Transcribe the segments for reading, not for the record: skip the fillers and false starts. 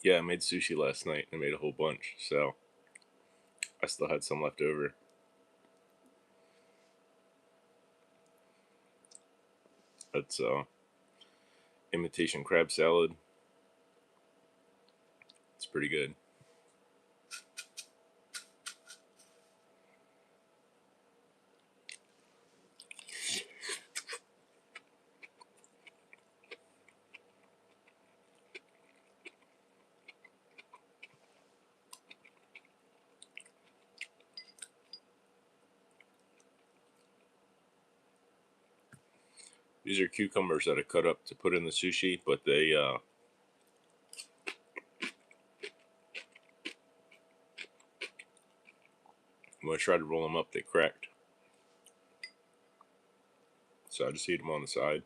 Yeah, I made sushi last night. I made a whole bunch, so I still had some left over. It's imitation crab salad. It's pretty good. These are cucumbers that I cut up to put in the sushi, but when I tried to roll them up, they cracked. So I just eat them on the side.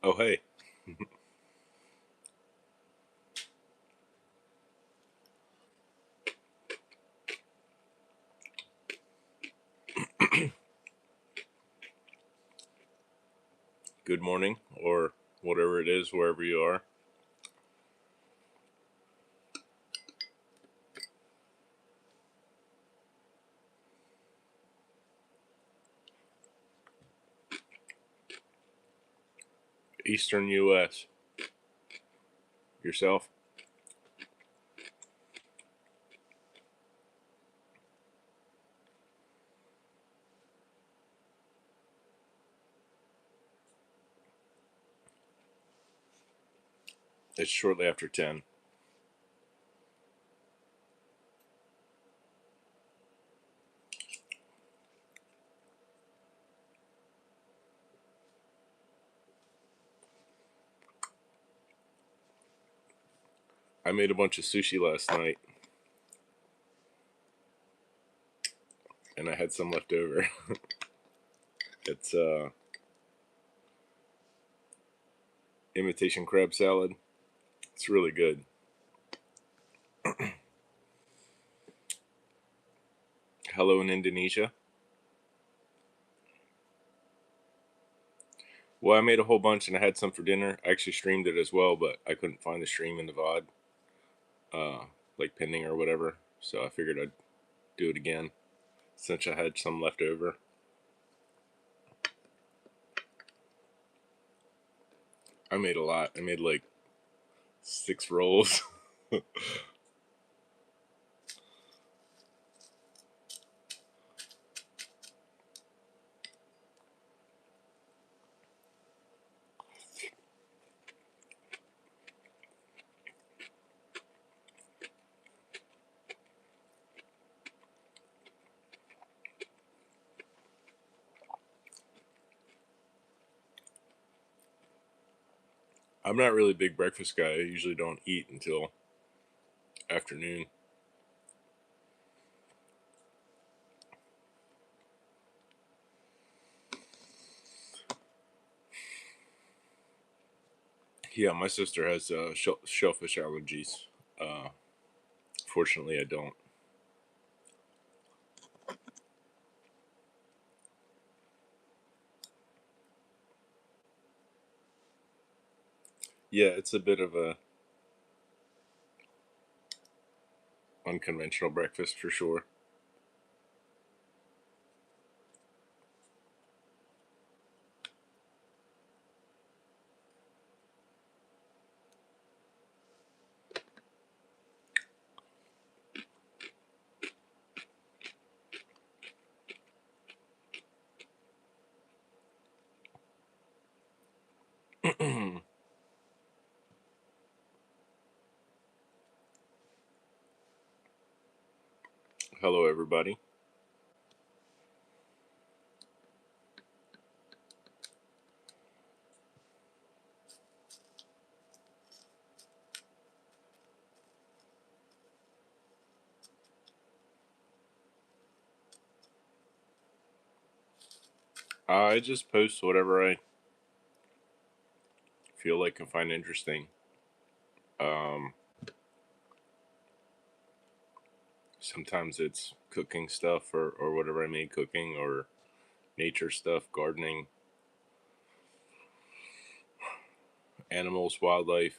Oh, hey. Good morning, or whatever it is, wherever you are. Eastern U.S. Yourself? It's shortly after 10. I made a bunch of sushi last night, and I had some left over. It's imitation crab salad. It's really good. Hello in Indonesia. Well, I made a whole bunch and I had some for dinner. I actually streamed it as well, but I couldn't find the stream in the VOD, like pending or whatever. So I figured I'd do it again since I had some left over. I made a lot. I made like 6 rolls. I'm not really a big breakfast guy. I usually don't eat until afternoon. Yeah, my sister has shellfish allergies. Uh, Fortunately, I don't. Yeah, it's a bit of a unconventional breakfast for sure. Hello, everybody. I just post whatever I feel like and find interesting. Um, Sometimes it's cooking stuff or whatever I made cooking, or nature stuff, gardening, animals, wildlife,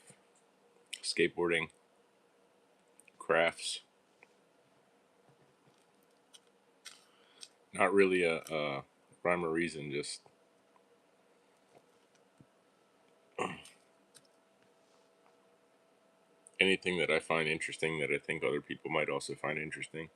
skateboarding, crafts. Not really a rhyme or reason, just anything that I find interesting that I think other people might also find interesting.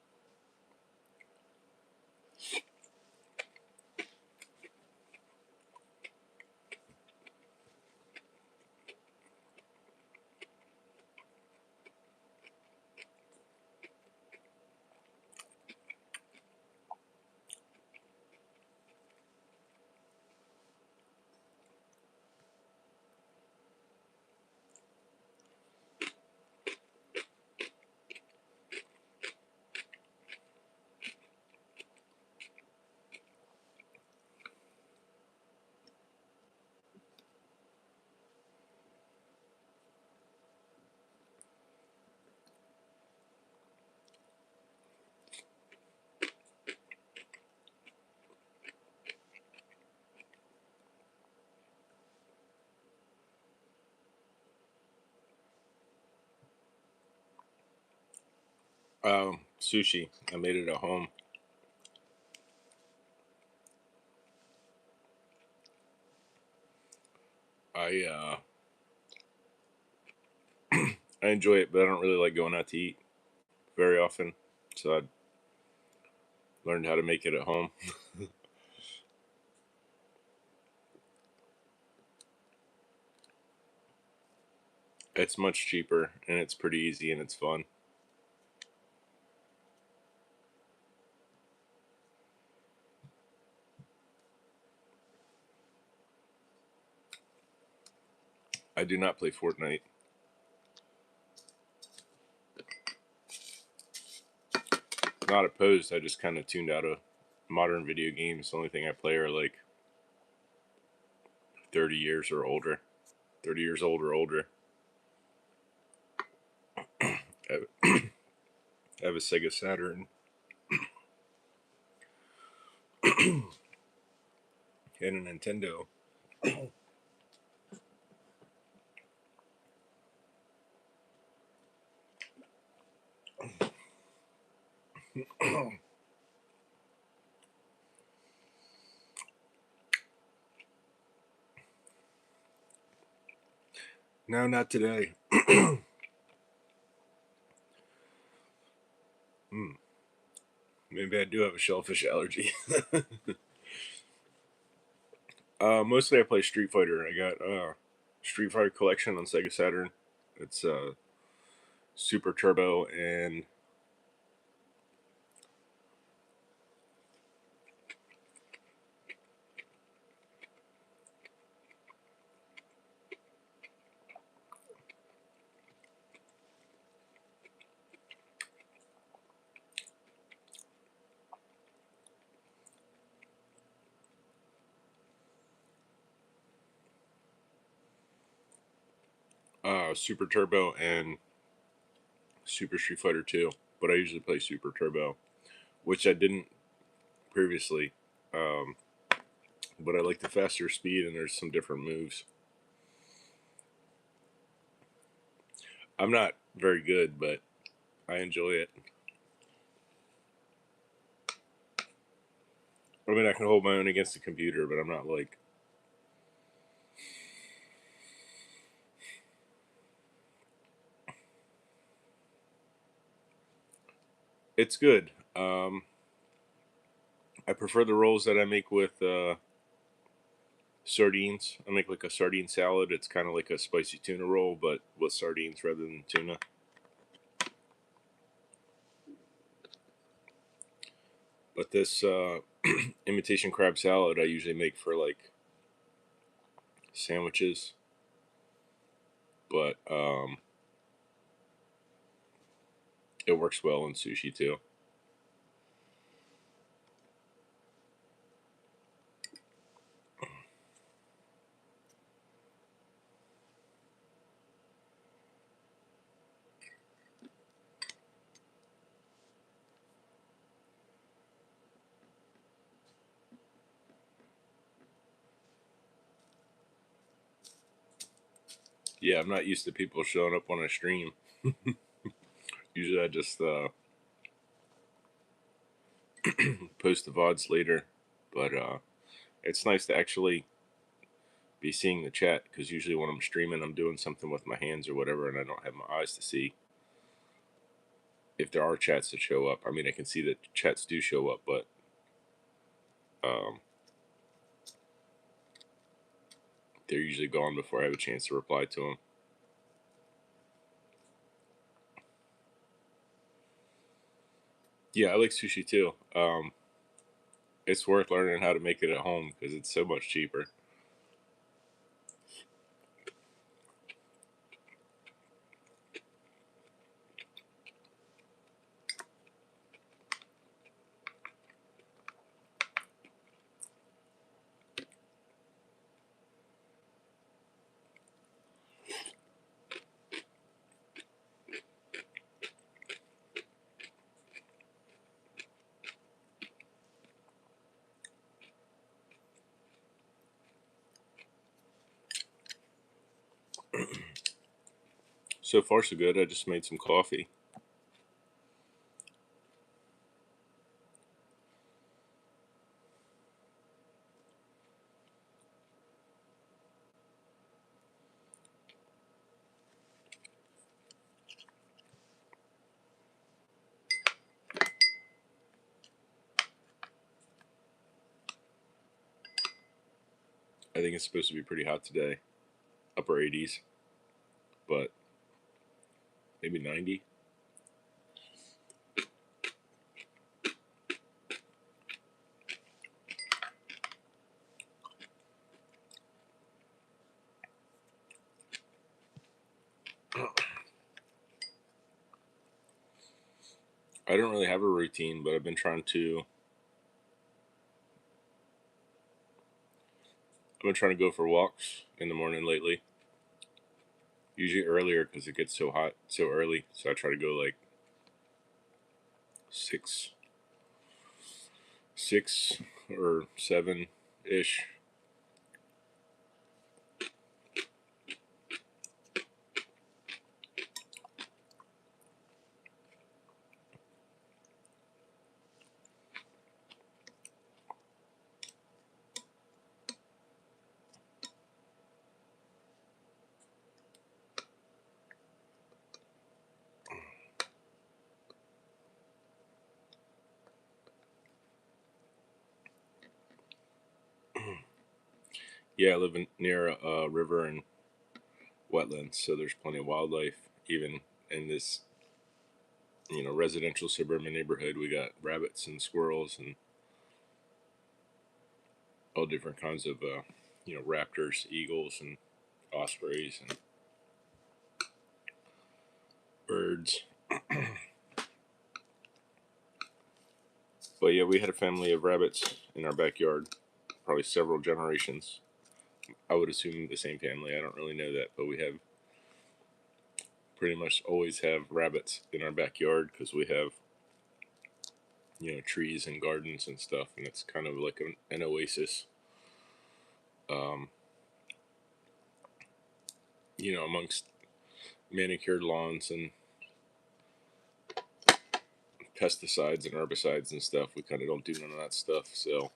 Sushi. I made it at home. I I enjoy it, but I don't really like going out to eat very often. So I learned how to make it at home. It's much cheaper and it's pretty easy and it's fun. I do not play Fortnite. Not opposed. I just kind of tuned out of modern video games. The only thing I play are like 30 years or older. 30 years old or older. I have a Sega Saturn and a Nintendo. No, not today. Hmm. Maybe I do have a shellfish allergy. Mostly I play Street Fighter. I got Street Fighter Collection on Sega Saturn. It's Super Turbo and Super Turbo and Super Street Fighter 2. But I usually play Super Turbo, which I didn't previously. Um, but I like the faster speed and there's some different moves. I'm not very good, but I enjoy it. I mean, I can hold my own against the computer, but I'm not like. It's good. I prefer the rolls that I make with sardines. I make like a sardine salad. It's kind of like a spicy tuna roll, but with sardines rather than tuna. But this imitation crab salad I usually make for like sandwiches. But it works well in sushi too. Yeah, I'm not used to people showing up on a stream. Usually I just post the VODs later. But it's nice to actually be seeing the chat because usually when I'm streaming, I'm doing something with my hands or whatever, and I don't have my eyes to see if there are chats that show up. I mean, I can see that chats do show up, but um, they're usually gone before I have a chance to reply to them. Yeah, I like sushi too. It's worth learning how to make it at home because it's so much cheaper. So far, so good. I just made some coffee. I think it's supposed to be pretty hot today, upper 80s, but maybe 90. I don't really have a routine, but I've been trying to. I've been trying to go for walks in the morning lately. Usually earlier because it gets so hot so early. So I try to go like six, 6 or 7 ish. Yeah, I live near a river and wetlands, so there's plenty of wildlife. Even in this, residential suburban neighborhood, we got rabbits and squirrels and all different kinds of, raptors, eagles, and ospreys and birds. But yeah, we had a family of rabbits in our backyard, probably several generations. I would assume the same family. I don't really know that, but we have pretty much always have rabbits in our backyard because we have trees and gardens and stuff, and it's kind of like an oasis. Um, amongst manicured lawns and pesticides and herbicides and stuff. We kind of don't do none of that stuff, so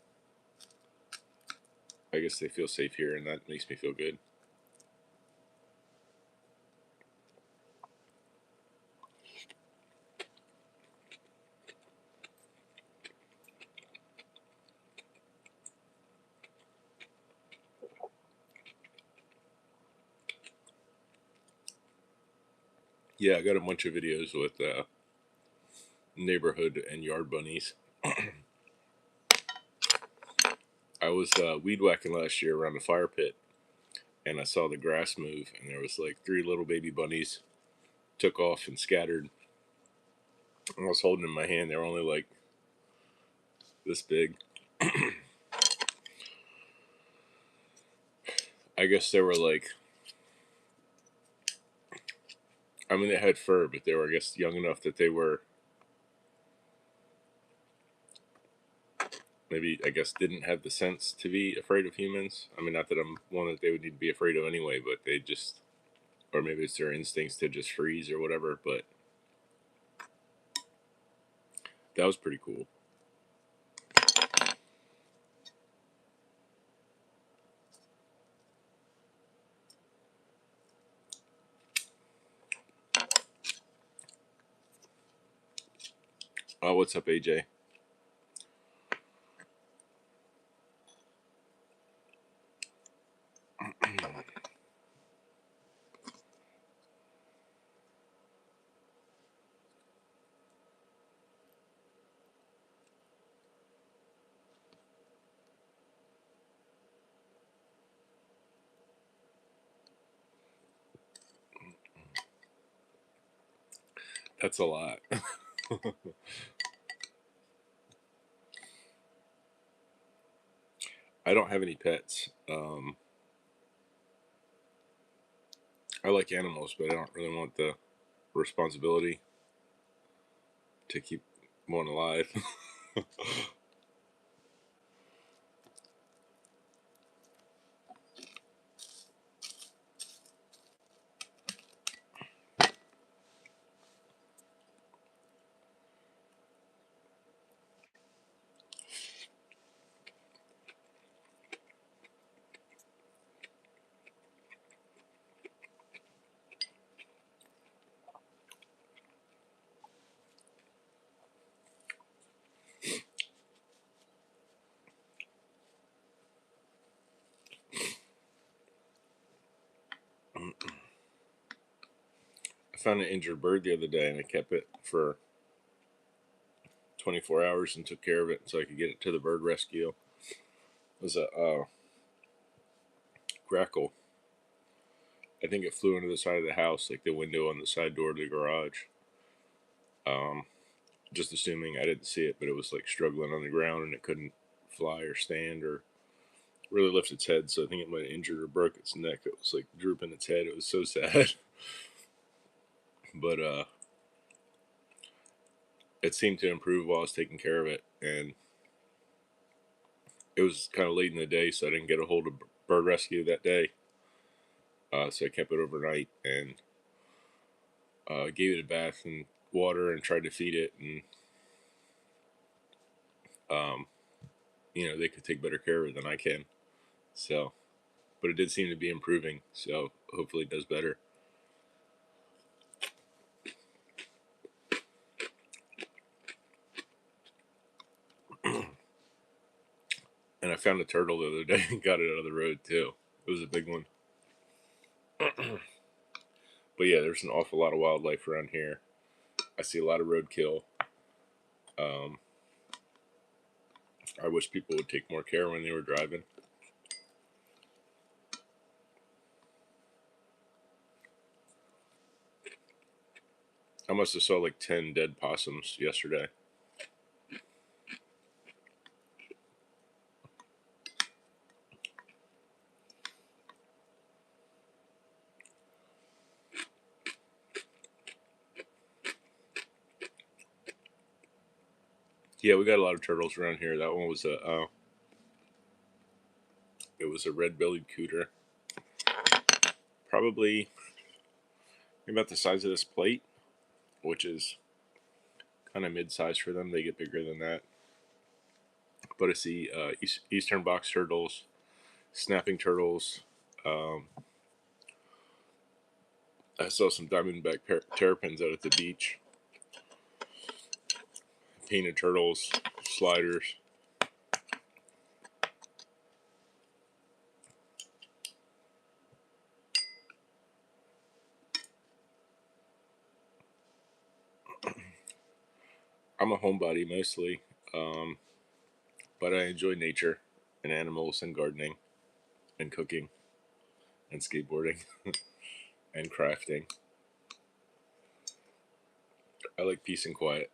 I guess they feel safe here, and that makes me feel good. Yeah, I got a bunch of videos with neighborhood and yard bunnies. I was weed whacking last year around the fire pit, and I saw the grass move, and there was like 3 little baby bunnies took off and scattered. I was holding in my hand. They were only like this big. I guess they were like, I mean, they had fur, but they were, I guess, young enough that they were maybe, I guess, didn't have the sense to be afraid of humans. I mean, not that I'm one that they would need to be afraid of anyway, but they just, or maybe it's their instincts to just freeze or whatever, but that was pretty cool. Oh, what's up, AJ? That's a lot. I don't have any pets. I like animals, but I don't really want the responsibility to keep one alive. I found an injured bird the other day, and I kept it for 24 hours and took care of it so I could get it to the bird rescue. It was a grackle. I think it flew into the side of the house, like the window on the side door of the garage. Um, just assuming I didn't see it, but it was like struggling on the ground and it couldn't fly or stand or really lift its head. So I think it might have injured or broke its neck. It was like drooping its head. It was so sad. But it seemed to improve while I was taking care of it, and it was kind of late in the day, so I didn't get a hold of bird rescue that day. So I kept it overnight and gave it a bath and water and tried to feed it, and um, they could take better care of it than I can. So, but it did seem to be improving. So hopefully it does better. And I found a turtle the other day and got it out of the road too. It was a big one. But yeah, there's an awful lot of wildlife around here. I see a lot of roadkill. Um, I wish people would take more care when they were driving. I must have saw like 10 dead possums yesterday. Yeah, we got a lot of turtles around here. That one was it was a red-bellied cooter. Probably about the size of this plate, which is kind of mid-sized for them. They get bigger than that. But I see eastern box turtles, snapping turtles. Um, I saw some diamondback terrapins out at the beach. Painted turtles, sliders. I'm a homebody mostly, um, but I enjoy nature and animals and gardening and cooking and skateboarding and crafting. I like peace and quiet.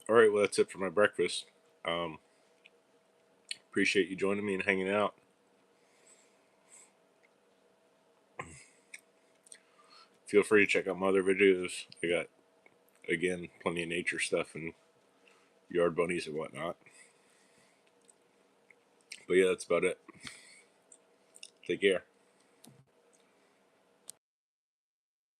All right, well, that's it for my breakfast. Um, Appreciate you joining me and hanging out. Feel free to check out my other videos. I got, again, plenty of nature stuff and yard bunnies and whatnot. But yeah, that's about it. Take care.